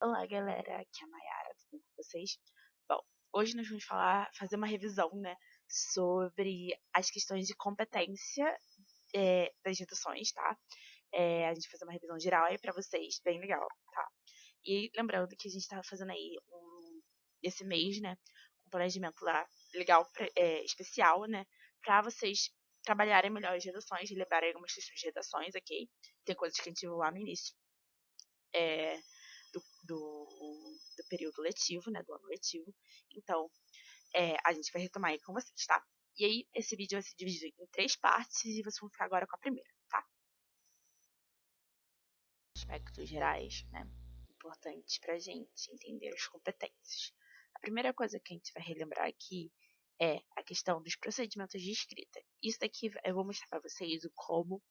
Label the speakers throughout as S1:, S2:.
S1: Olá, galera, aqui é a Mayara, tudo bem com vocês? Bom, hoje nós vamos fazer uma revisão, né, sobre as questões de competência das redações, tá? A gente vai fazer uma revisão geral aí pra vocês, bem legal, tá? E lembrando que a gente tá fazendo aí esse mês, né, um planejamento lá legal, especial, né, pra vocês trabalharem melhor as redações e levarem algumas questões de redações, ok? Tem coisas que a gente viu lá no início. É, do período letivo, né, do ano letivo. Então, a gente vai retomar aí com vocês, tá? E aí, esse vídeo vai se dividir em 3 partes e vocês vão ficar agora com a primeira, tá? Aspectos gerais, né, importantes pra gente entender as competências. A primeira coisa que a gente vai relembrar aqui é a questão dos procedimentos de escrita. Isso daqui eu vou mostrar para vocês o como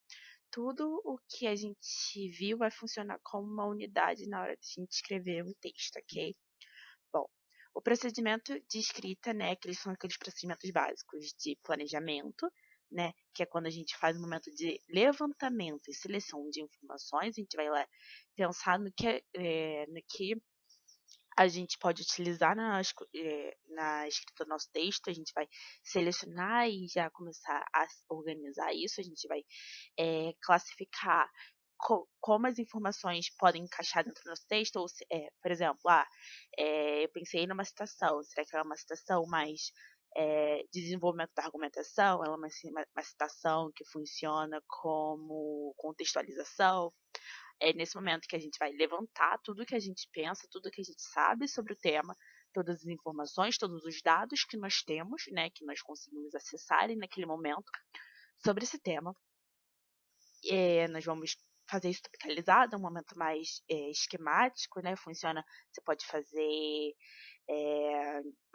S1: tudo o que a gente viu vai funcionar como uma unidade na hora de a gente escrever um texto, ok? Bom, o procedimento de escrita, né, que são aqueles procedimentos básicos de planejamento, né, que é quando a gente faz um momento de levantamento e seleção de informações, a gente vai lá pensar no que a gente pode utilizar na escrita do nosso texto, a gente vai selecionar e já começar a organizar isso, a gente vai classificar como as informações podem encaixar dentro do nosso texto, ou por exemplo, eu pensei numa citação, será que ela é uma citação mais desenvolvimento da argumentação, ela é uma citação que funciona como contextualização? É nesse momento que a gente vai levantar tudo que a gente pensa, tudo que a gente sabe sobre o tema, todas as informações, todos os dados que nós temos, né, que nós conseguimos acessar naquele momento sobre esse tema. Nós vamos fazer isso tropicalizado, um momento mais esquemático, né? Funciona, você pode fazer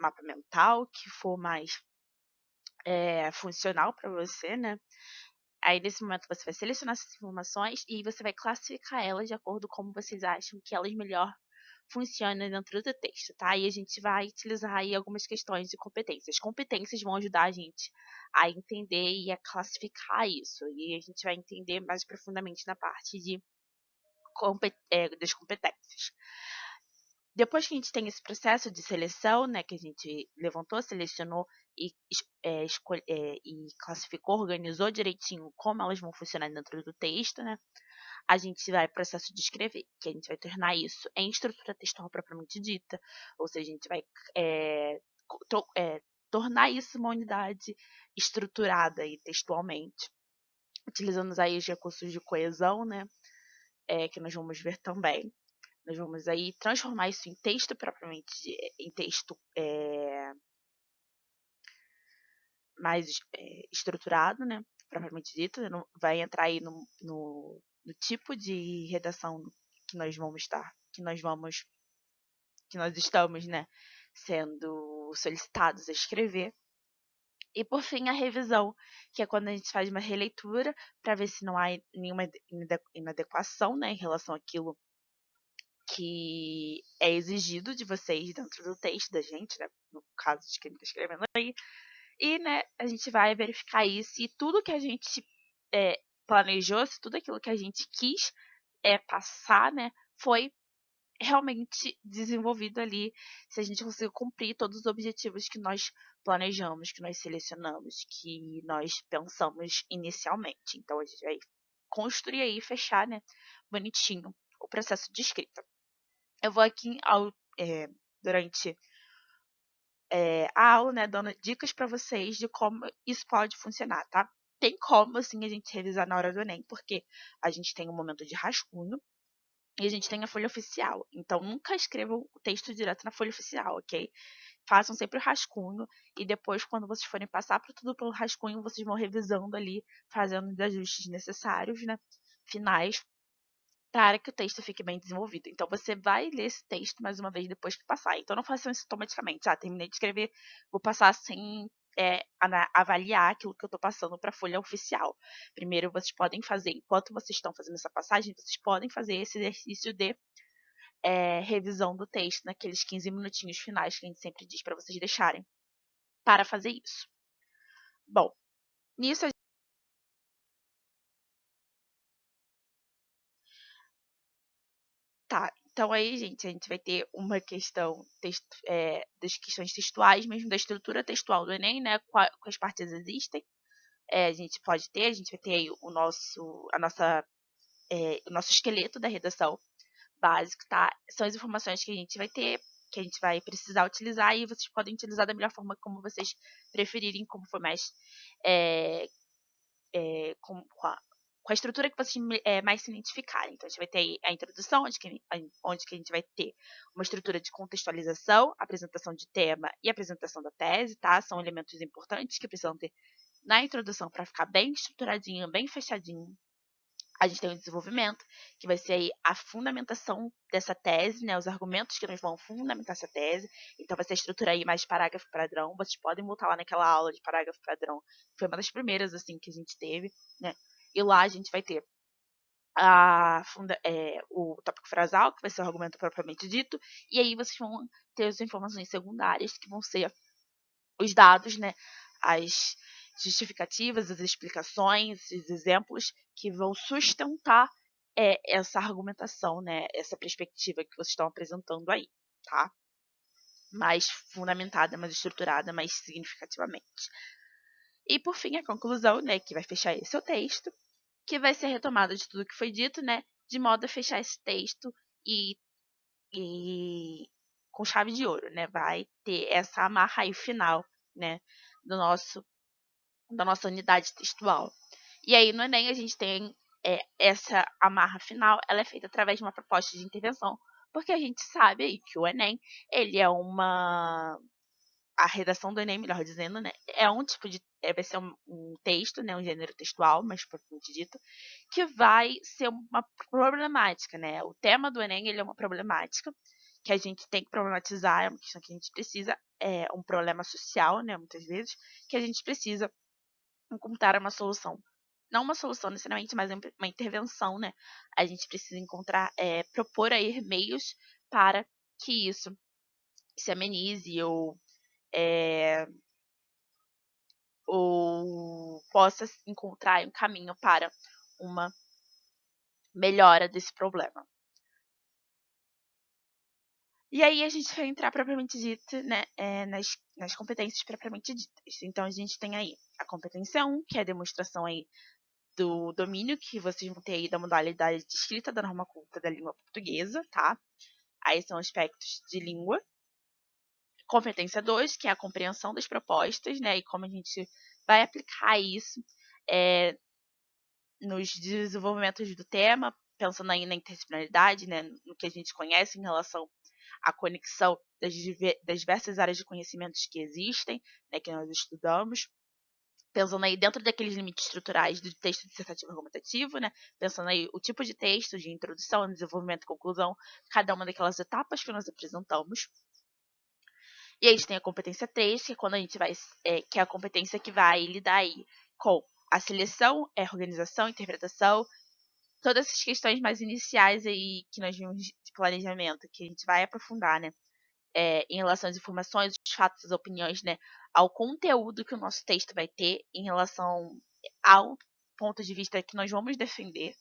S1: mapa mental, que for mais funcional para você, né? Aí, nesse momento, você vai selecionar essas informações e você vai classificar elas de acordo com como vocês acham que elas melhor funcionam dentro do texto, tá? E a gente vai utilizar aí algumas questões de competências. As competências vão ajudar a gente a entender e a classificar isso. E a gente vai entender mais profundamente na parte das competências. Depois que a gente tem esse processo de seleção, né, que a gente levantou, selecionou e, e classificou, organizou direitinho como elas vão funcionar dentro do texto, né, a gente vai para o processo de escrever, que a gente vai tornar isso em estrutura textual propriamente dita, ou seja, a gente vai é, tornar isso uma unidade estruturada e textualmente, utilizando aí os recursos de coesão, né, que nós vamos ver também. Nós vamos aí transformar isso em texto propriamente, em texto mais estruturado, né? Propriamente dito, vai entrar aí no tipo de redação que nós vamos estar, que nós estamos, né, sendo solicitados a escrever. E por fim, a revisão, que é quando a gente faz uma releitura para ver se não há nenhuma inadequação, né, em relação àquilo que é exigido de vocês dentro do texto da gente, né? No caso de quem está escrevendo aí. E, né, a gente vai verificar isso e tudo que a gente planejou, se tudo aquilo que a gente quis passar, né, foi realmente desenvolvido ali, se a gente conseguiu cumprir todos os objetivos que nós planejamos, que nós selecionamos, que nós pensamos inicialmente. Então, a gente vai construir aí e fechar, né, bonitinho o processo de escrita. Eu vou aqui durante a aula, né, dando dicas para vocês de como isso pode funcionar, tá? Tem como, assim, a gente revisar na hora do Enem, porque a gente tem um momento de rascunho e a gente tem a folha oficial. Então, nunca escrevam o texto direto na folha oficial, ok? Façam sempre o rascunho e depois, quando vocês forem passar por tudo pelo rascunho, vocês vão revisando ali, fazendo os ajustes necessários, né, finais, para que o texto fique bem desenvolvido. Então, você vai ler esse texto mais uma vez depois que passar. Então, não façam isso automaticamente. Terminei de escrever, vou passar sem avaliar aquilo que eu estou passando para a folha oficial. Primeiro, vocês podem fazer, enquanto vocês estão fazendo essa passagem, vocês podem fazer esse exercício de revisão do texto naqueles 15 minutinhos finais que a gente sempre diz para vocês deixarem para fazer isso. Bom, nisso tá. Então aí, gente, a gente vai ter uma questão das questões textuais, mesmo da estrutura textual do Enem, né? Quais partes existem. A gente vai ter aí o nosso esqueleto da redação básico, tá? São as informações que a gente vai ter, que a gente vai precisar utilizar, e vocês podem utilizar da melhor forma como vocês preferirem, como for mais é, com a estrutura que vocês mais se identificarem. Então, a gente vai ter aí a introdução, onde que a gente vai ter uma estrutura de contextualização, apresentação de tema e apresentação da tese, tá? São elementos importantes que precisam ter na introdução para ficar bem estruturadinho, bem fechadinho. A gente tem o desenvolvimento, que vai ser aí a fundamentação dessa tese, né? Os argumentos que nós vamos fundamentar essa tese. Então, vai ser a estrutura aí mais parágrafo padrão. Vocês podem voltar lá naquela aula de parágrafo padrão. Foi uma das primeiras, assim, que a gente teve, né? E lá a gente vai ter o tópico frasal, que vai ser o argumento propriamente dito. E aí vocês vão ter as informações secundárias, que vão ser os dados, né? As justificativas, as explicações, os exemplos que vão sustentar essa argumentação, né? Essa perspectiva que vocês estão apresentando aí, tá? Mais fundamentada, mais estruturada, mais significativamente. E por fim, a conclusão, né? Que vai fechar esse seu texto, que vai ser retomada de tudo que foi dito, né? De modo a fechar esse texto e com chave de ouro, né? Vai ter essa amarra aí final, né? Da nossa unidade textual. E aí no Enem a gente tem essa amarra final, ela é feita através de uma proposta de intervenção, porque a gente sabe aí que o Enem, ele é a redação do Enem, melhor dizendo, né, é um tipo de vai ser um texto, né, um gênero textual, mais propriamente dito, que vai ser uma problemática, né? O tema do Enem, ele é uma problemática que a gente tem que problematizar, é uma questão que a gente precisa, é um problema social, né, muitas vezes, que a gente precisa encontrar uma solução. Não uma solução necessariamente, mas uma intervenção, né? A gente precisa propor aí meios para que isso se amenize ou possa encontrar um caminho para uma melhora desse problema. E aí a gente vai entrar propriamente dito, né, nas competências propriamente ditas. Então a gente tem aí a competência 1, que é a demonstração aí do domínio que vocês vão ter aí da modalidade de escrita da norma culta da língua portuguesa, tá? Aí são aspectos de língua. Competência 2, que é a compreensão das propostas, né? E como a gente vai aplicar isso nos desenvolvimentos do tema, pensando aí na interdisciplinaridade, né? No que a gente conhece em relação à conexão das diversas áreas de conhecimentos que existem, né? Que nós estudamos. Pensando aí dentro daqueles limites estruturais do texto dissertativo argumentativo, né? Pensando aí o tipo de texto, de introdução, desenvolvimento e conclusão, cada uma daquelas etapas que nós apresentamos. E aí a gente tem a competência 3, que é quando a gente vai, que é a competência que vai lidar aí com a seleção, organização, interpretação, todas essas questões mais iniciais aí que nós vimos de planejamento, que a gente vai aprofundar, né? Em relação às informações, os fatos, as opiniões, né, ao conteúdo que o nosso texto vai ter em relação ao ponto de vista que nós vamos defender.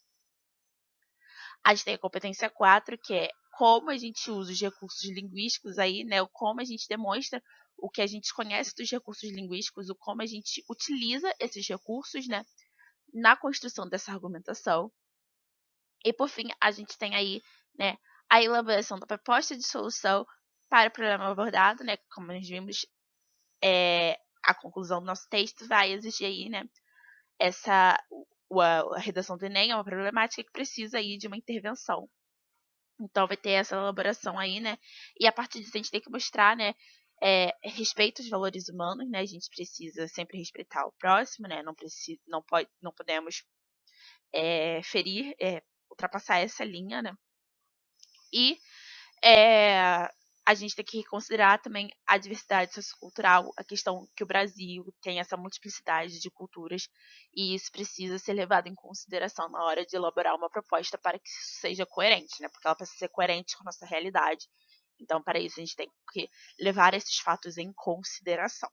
S1: A gente tem a competência 4, que é como a gente usa os recursos linguísticos aí, né, como a gente demonstra o que a gente conhece dos recursos linguísticos, o como a gente utiliza esses recursos, né, na construção dessa argumentação. E por fim, a gente tem aí, né, a elaboração da proposta de solução para o problema abordado, né, como nós vimos, a conclusão do nosso texto vai exigir aí, né, a redação do Enem é uma problemática que precisa aí de uma intervenção. Então vai ter essa elaboração aí, né, e a partir disso a gente tem que mostrar, né, respeito aos valores humanos, né, a gente precisa sempre respeitar o próximo, né, não podemos ferir, ultrapassar essa linha, né, e a gente tem que considerar também a diversidade sociocultural, a questão que o Brasil tem essa multiplicidade de culturas e isso precisa ser levado em consideração na hora de elaborar uma proposta para que isso seja coerente, né? Porque ela precisa ser coerente com a nossa realidade. Então, para isso, a gente tem que levar esses fatos em consideração.